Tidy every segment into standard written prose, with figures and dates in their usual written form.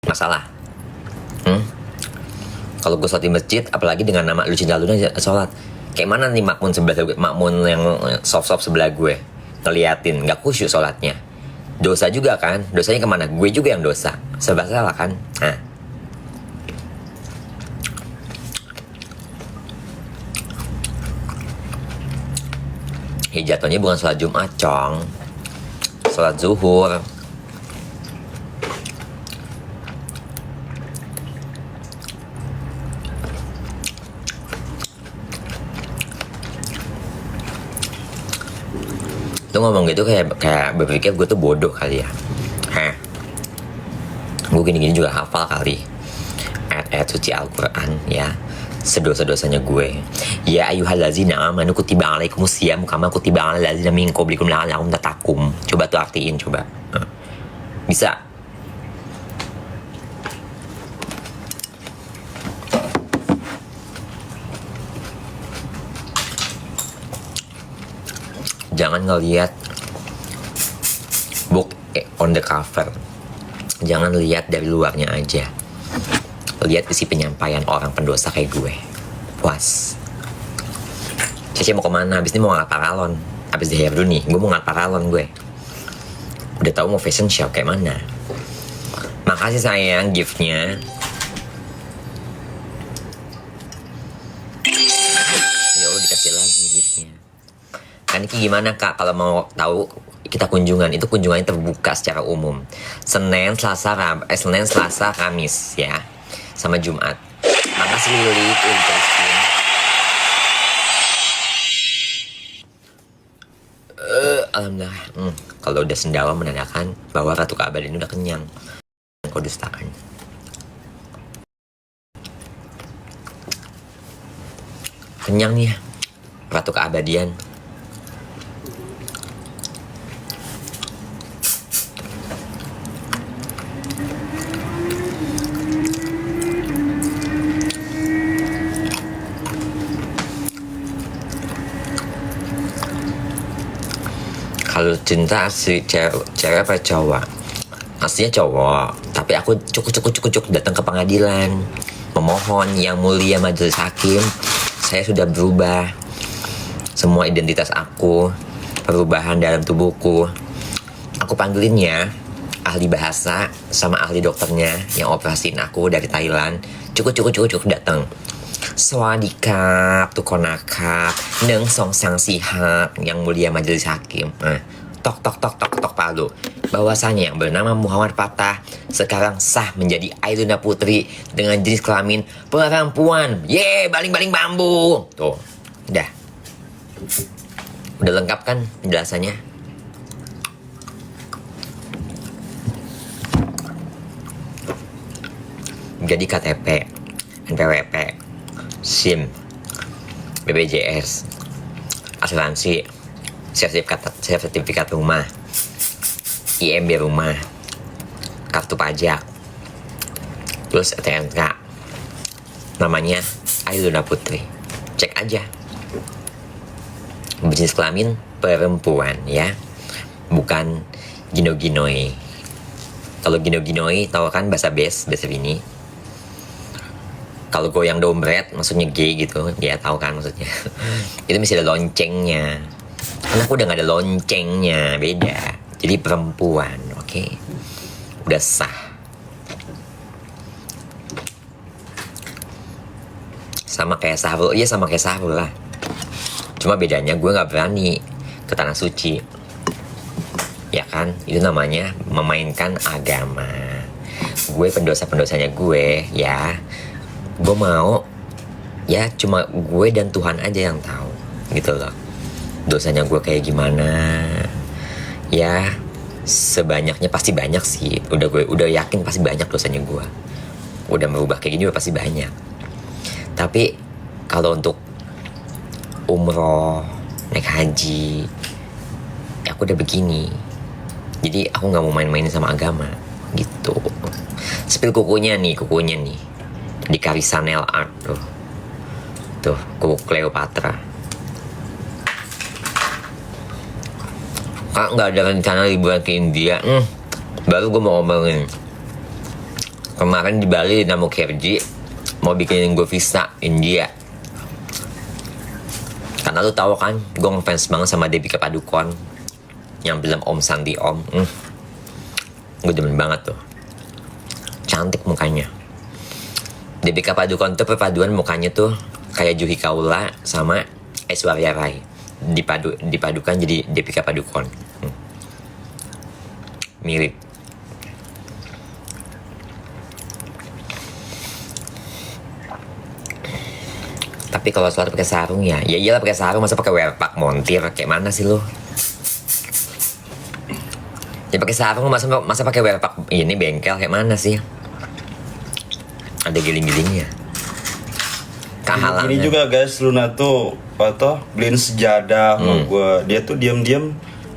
masalah. Kalau gue sholat di masjid, apalagi dengan nama Lucinta Luna sholat, kayak mana nih makmun yang soft sebelah gue ngeliatin, nggak khusyuk sholatnya. Dosa juga kan, dosanya kemana? Gue juga yang dosa, serba salah kan. Nah, jatuhnya bukan sholat Jumat, cong, sholat zuhur. Lu ngomong gitu kayak berpikir gue tuh bodoh kali ya. Gue gini-gini juga hafal kali ayat-ayat suci Al-Quran ya, sedosa-dosanya gue. Ya ayyuhallazina amanu kutiba alaikumusiyam kama kutiba alal ladzina min qablikum la'allakum tattaqun. Coba tuh artiin, coba. Bisa? Jangan ngelihat book on the cover. Jangan lihat dari luarnya aja. Lihat isi penyampaian orang pendosa kayak gue. Puas. Cece mau kemana? Abis ini mau ngangkat paralon. Abis di hair dulu nih, gue mau ngangkat paralon gue. Udah tahu mau fashion show kayak mana. Makasih sayang giftnya. Ya udah dikasih lagi giftnya. Kan ini gimana kak kalau mau tahu kita kunjungan, itu kunjungannya terbuka secara umum. Senin, Selasa, Kamis ya, sama Jumat. Makasih Lili, Christine. Alhamdulillah. Kalau udah sendawa menandakan bahwa Ratu Keabadian udah kenyang. Kau dustakan. Kenyang nih ya, Ratu Keabadian. Kalau cinta asli cewek apa cowok? Aslinya cowok, tapi aku cuk datang ke pengadilan memohon yang mulia majelis hakim, saya sudah berubah semua identitas aku, perubahan dalam tubuhku. Aku panggilinnya ahli bahasa sama ahli dokternya yang operasiin aku dari Thailand. Cuk datang. Swadikap, tukonakap, neng song sang sihat yang mulia majelis hakim. Tok palu. Bahwasanya yang bernama Muhammad Fatah sekarang sah menjadi Ailuna Putri dengan jenis kelamin perempuan. Baling-baling bambu. Tuh, udah lengkap kan penjelasannya? Jadi KTP, NPWP, SIM, BPJS, asuransi, sertifikat rumah, IMB rumah, kartu pajak, plus STNK. Namanya Ailuna Putri. Cek aja. Jenis kelamin perempuan ya, bukan gino-ginoi. Kalau gino-ginoi tahu kan bahasa ini. Kalau goyang dompet maksudnya gay gitu, dia tahu kan maksudnya. Itu mesti ada loncengnya. Karena aku udah gak ada loncengnya, beda. Jadi perempuan, oke? Udah sah. Sama kayak Sahrul, iya sama kayak Sahrul lah. Cuma bedanya gue gak berani ke tanah suci. Ya kan, itu namanya memainkan agama. Gue pendosa-pendosanya gue ya. Gue mau ya cuma gue dan Tuhan aja yang tahu gitu loh, dosanya gue kayak gimana ya. Sebanyaknya pasti banyak sih, udah yakin pasti banyak dosanya gue. Udah merubah kayak gini udah pasti banyak. Tapi kalau untuk umroh, naik haji ya aku udah begini. Jadi aku gak mau main-mainin sama agama gitu. Spill kukunya nih di Karisanel Art tuh kuku Cleopatra. Kak nggak ada rencana liburan ke India? Baru gue mau ngomongin Kemarin di Bali Dinamo Kerji mau bikinin gue visa India. Karena lu tahu kan, gue ngefans banget sama Deepika Padukone yang film Om Santi Om. Gue demen banget tuh. Cantik mukanya. Deepika Padukone tuh perpaduan mukanya tuh kayak Juhi Kaula sama Aishwarya Rai. Dipadukan jadi Deepika Padukone. Mirip. Tapi kalau sholat pakai sarung ya iyalah pakai sarung, masa pakai werpak montir kayak mana sih lo? Ya pakai sarung masa pakai werpak ini bengkel kayak mana sih? Ada giling-gilingnya. Kehalangan. Ini juga guys, Luna tuh beliin sejadah sama gue. Dia tuh diam-diam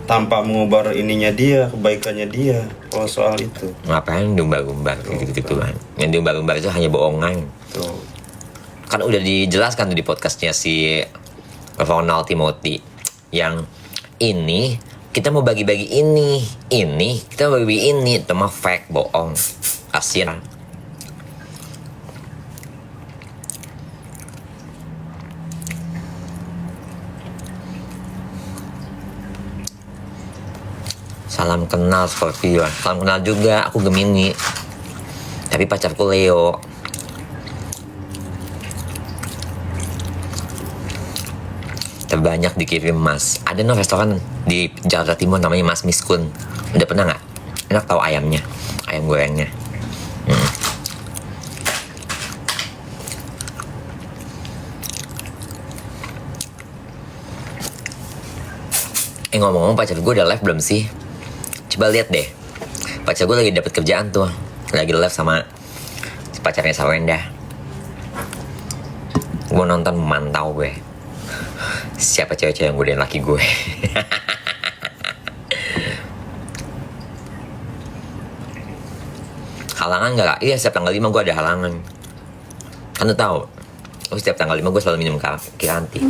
tanpa mengubah ininya dia, kebaikannya dia. Kalau soal itu. Ngapain diumbar-umbar gitu-gituan? Yang diumbar-umbar itu hanya bohongan. Tuh. Kan udah dijelaskan tuh di podcastnya si Ronald Timothy yang ini kita mau bagi-bagi ini kita mau bagi ini, itu mah fake, bohong, kasian. Salam kenal Scorpio, salam kenal juga, aku Gemini tapi pacarku Leo. Terbanyak dikirim Mas. Ada restoran di Jakarta Timur namanya Mas Miskun. Udah pernah nggak? Enak tahu ayamnya, ayam gorengnya. Ngomong-ngomong, pacar gue udah live belum sih? Coba lihat deh. Pacar gue lagi dapet kerjaan tuh, lagi live sama pacarnya Sawenda. Gue nonton memantau gue. Siapa cewek-cewek yang godain laki gue. Halangan gak kak? Iya, setiap tanggal 5 gue ada halangan. Kan lu tau, setiap tanggal 5 gue selalu minum Kiranti.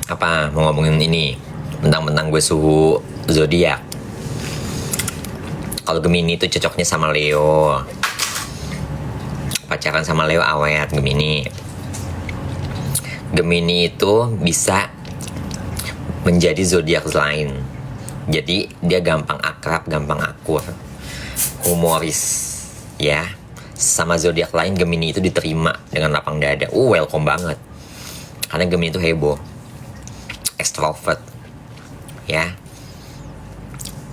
Apa, mau ngomongin ini tentang gue suhu zodiak. Kalau Gemini itu cocoknya sama Leo. Pacaran sama Leo awet Gemini. Gemini itu bisa menjadi zodiak lain. Jadi dia gampang akrab, gampang akur, humoris, ya. Sama zodiak lain Gemini itu diterima dengan lapang dada. Welcome banget. Karena Gemini itu heboh, extrovert, ya.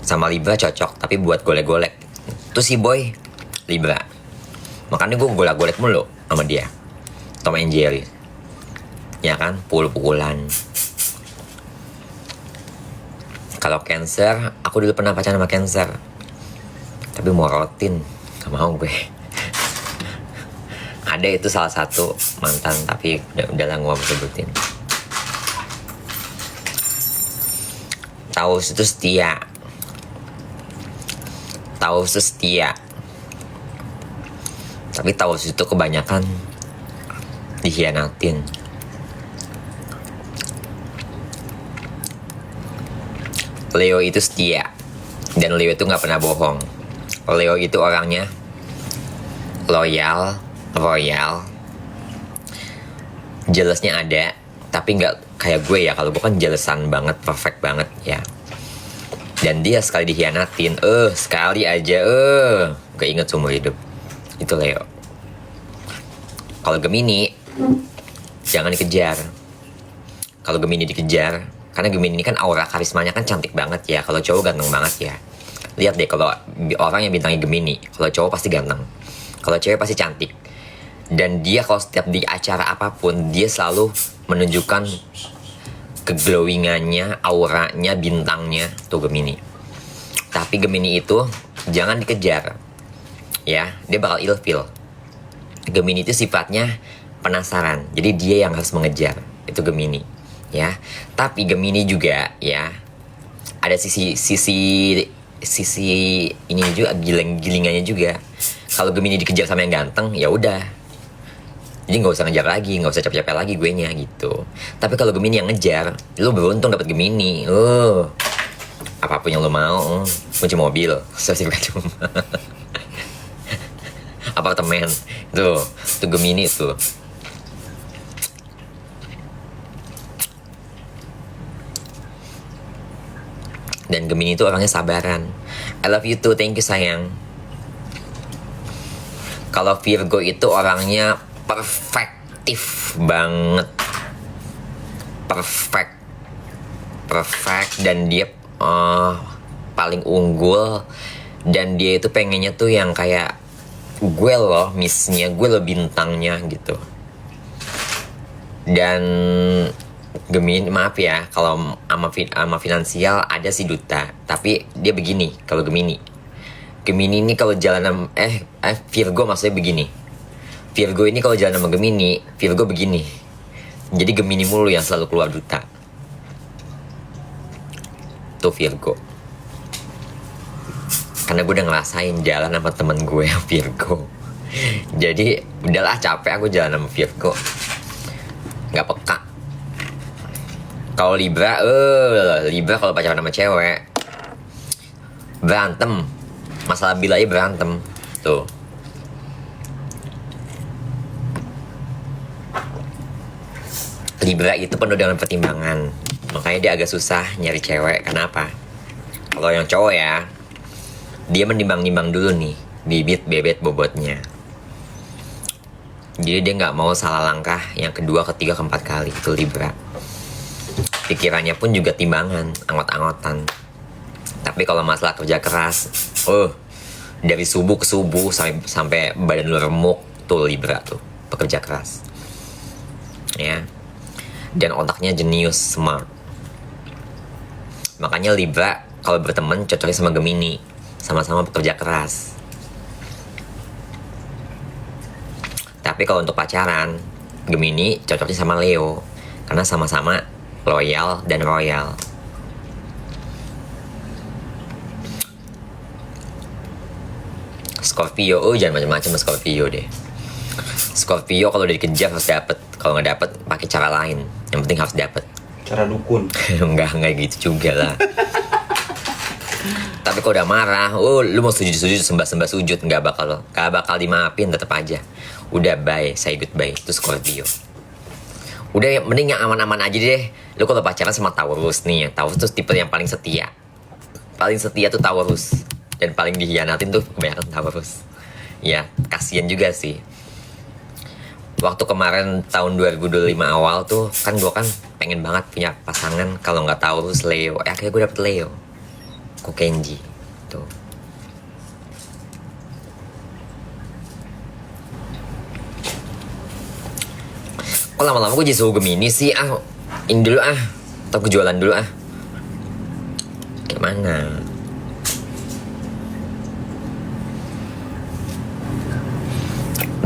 Sama Libra cocok, tapi buat golek-golek. Tuh si boy Libra, makanya gue golek-golek mulu sama dia. Tom and Jerry, ya kan, pukul-pukulan. Kalau Cancer, aku dulu pernah pacaran sama Cancer, tapi morotin, gak mau gue. Ada itu salah satu mantan, tapi udah gue mau sebutin. Taurus itu setia. Taurus itu setia. Tapi Taurus itu kebanyakan dikhianatin. Leo itu setia. Dan Leo itu gak pernah bohong. Leo itu orangnya loyal, royal. Jealousnya ada, tapi gak kayak gue ya. Kalau gue kan jealousan banget, perfect banget ya. Dan dia sekali dikhianatin, sekali aja, gak inget seumur hidup. Itu Leo. Kalau Gemini, jangan dikejar. Kalau Gemini dikejar, karena Gemini ini kan aura karismanya kan cantik banget ya. Kalau cowok ganteng banget ya. Lihat deh kalau orang yang bintangnya Gemini, kalau cowok pasti ganteng, kalau cewek pasti cantik. Dan dia kalau setiap di acara apapun, dia selalu menunjukkan keglowingannya, auranya, bintangnya, tuh Gemini. Tapi Gemini itu jangan dikejar, ya, dia bakal ilfil. Gemini itu sifatnya penasaran, jadi dia yang harus mengejar, itu Gemini, ya. Tapi Gemini juga, ya, ada sisi ini juga, gilingannya juga. Kalau Gemini dikejar sama yang ganteng, ya udah, Jadi nggak usah ngejar lagi, nggak usah capek-capek lagi gue nya gitu. Tapi kalau Gemini yang ngejar, lu beruntung dapat Gemini. Apapun yang lu mau, kunci mobil, sertifikat rumah, apartemen, tuh Gemini tuh. Dan Gemini itu orangnya sabaran. I love you too, thank you sayang. Kalau Virgo itu orangnya perfektif banget, perfect dan dia paling unggul, dan dia itu pengennya tuh yang kayak gue loh missnya, gue loh bintangnya gitu. Dan Gemini, maaf ya kalau sama finansial ada si duta, tapi dia begini kalau Gemini ini kalau jalan Virgo maksudnya begini. Virgo ini kalau jalan sama Gemini, Virgo begini. Jadi Gemini mulu yang selalu keluar duta. Tuh Virgo. Karena gue udah ngerasain jalan sama temen gue yang Virgo. Jadi udahlah, capek aku jalan sama Virgo. Gak peka. Kalau Libra kalau pacaran sama cewek berantem. Masalah bilanya berantem. Tuh. Libra itu penuh dengan pertimbangan. Makanya dia agak susah nyari cewek. Kenapa? Kalau yang cowok ya, dia menimbang-nimbang dulu nih bibit bebet bobotnya. Jadi dia nggak mau salah langkah yang kedua, ketiga, keempat kali. Itu Libra. Pikirannya pun juga timbangan, anggot-anggotan. Tapi kalau masalah kerja keras, dari subuh ke subuh sampai badan lu remuk, tuh Libra tuh, pekerja keras. Ya. Dan otaknya jenius, smart. Makanya Libra kalau berteman cocoknya sama Gemini, sama-sama pekerja keras. Tapi kalau untuk pacaran, Gemini cocoknya sama Leo, karena sama-sama loyal dan royal. Scorpio, jangan macam-macam sama Scorpio deh. Scorpio kalau udah dikejar harus dapet, kalau nggak dapet pakai cara lain. Yang penting harus dapet. Cara dukun. Enggak gitu juga lah. Tapi kalau udah marah, lu mau sujud sembah sujud, nggak bakal dimaafin, tetap aja. Udah bye, say goodbye. Itu Scorpio. Udah mending yang aman-aman aja deh. Lu kalau pacaran sama Taurus nih ya, Taurus tuh tipe yang paling setia. Paling setia tuh Taurus. Dan paling dihianatin tuh kebanyakan Taurus. Ya, kasian juga sih. Waktu kemarin tahun 2025 awal tuh kan gue kan pengen banget punya pasangan, kalau nggak Taurus Leo. Akhirnya gue dapet Leo, Kokenji tuh. Kok lama-lama gue jadi suhu Gemini sih? Ini dulu atau gue jualan dulu Gimana?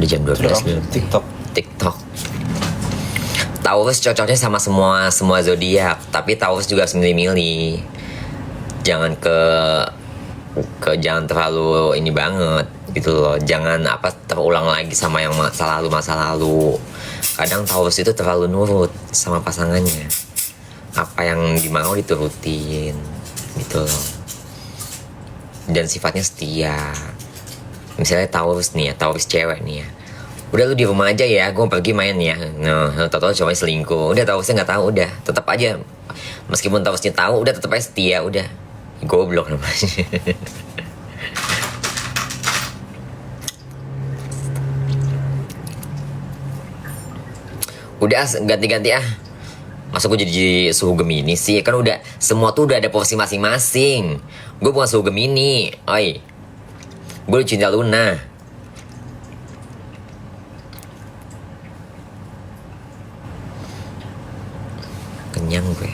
Udah jam 12 nih. TikTok. Taurus cocoknya sama semua zodiak, tapi Taurus juga harus milih-milih. Jangan jangan terlalu ini banget gitu loh. Jangan terulang lagi sama yang masa lalu. Kadang Taurus itu terlalu nurut sama pasangannya. Apa yang dimau diturutin gitu loh. Dan sifatnya setia. Misalnya Taurus nih ya, Taurus cewek nih ya. Udah lu di rumah aja ya, gue pergi main ya. Nah, tau-tau cowoknya selingkuh. Udah Taurusnya nggak tahu, udah tetap aja. Meskipun Taurusnya tahu, udah tetap aja setia, udah. Goblok namanya. Udah ganti-ganti Masa gue jadi suhu Gemini sih? Kan udah, semua tuh udah ada porsi masing-masing. Gue bukan suhu Gemini, oi. Gue cinta Luna. Kenyang gue.